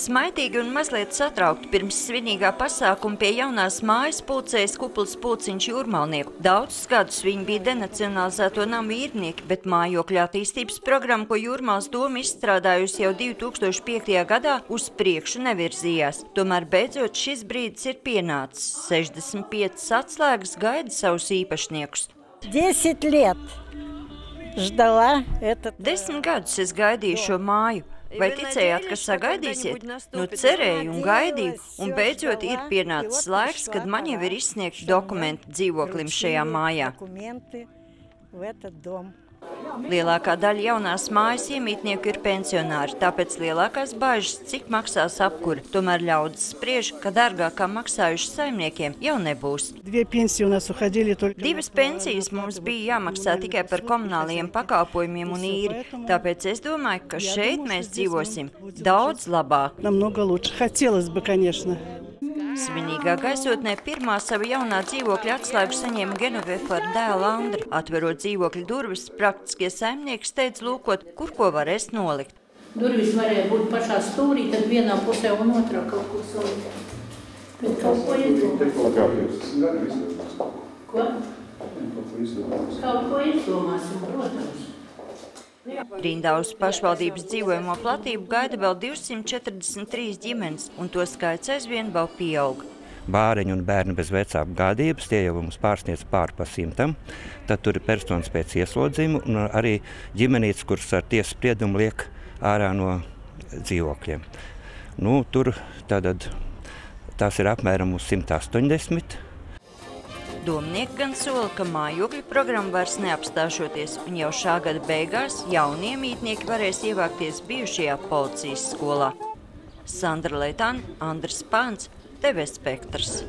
Smaidīgi un mazliet satraukti pirms svinīgā pasākuma pie jaunās mājas pulcējas Kupls pulciņš Jūrmalnieku. Daudzus gadus viņi bija denacionalizēto namu īrnieki, bet mājokļa attīstības programma, ko Jūrmals doma izstrādājusi jau 2005. gadā, uz priekšu nevirzījās. Tomēr beidzot šis brīdis ir pienācis. 65 atslēgas gaida savus īpašniekus. 10 лет ждала этот. 10 gadus es gaidīju šo māju. Vai ticējāt, ka sagaidīsiet? Nu, cerēju un gaidīju, un beidzot ir pienācis laiks, kad man jau ir izsniegti dokumenti dzīvoklim šajā mājā. Lielākā daļa jaunās mājas iemītnieku ir pensionāri, tāpēc lielākās bažas, cik maksās apkure. Tomēr ļaudis spriež, ka dārgākā maksājuši saimniekiem jau nebūs. 2 pensijas mums bija jāmaksā tikai par komunālajiem pakalpojumiem un īri, tāpēc es domāju, ka šeit mēs dzīvosim daudz labāk. Svinīgā gaisotnē pirmā sava jaunā dzīvokļa atslēgu saņēma Genovefa ar dēlu Andri. Atverot dzīvokļa durvis, praktiskie saimnieki steidz lūkot, kur ko varēs nolikt. Durvis varēja būt pašā stūrī, tad vienā pusē un otrā kaut ko salikt. Bet kaut ko izdomāsim. Ko? Kaut ko izdomāsim, protams. Rindā uz pašvaldības dzīvojamo platību gaida vēl 243 ģimenes, un to skaits aizvien vēl pieaug. Bāreņi un bērni bez vecāku gādības, tie jau mums pārsniedz pār pa 100. Tad tur ir personas pēc ieslodzījuma un arī ģimenītes, kuras ar tiesas spriedumu liek ārā no dzīvokļiem. Nu, tur tātad tās ir apmēram uz 180. Domnieki gan sola, ka mājokļu programma vairs neapstāšoties, un jau šā gada beigās jaunie mītnieki varēs ievākties bijušajā policijas skolā. Sandra Leitāne, Andris Pāns, TV Spektrs.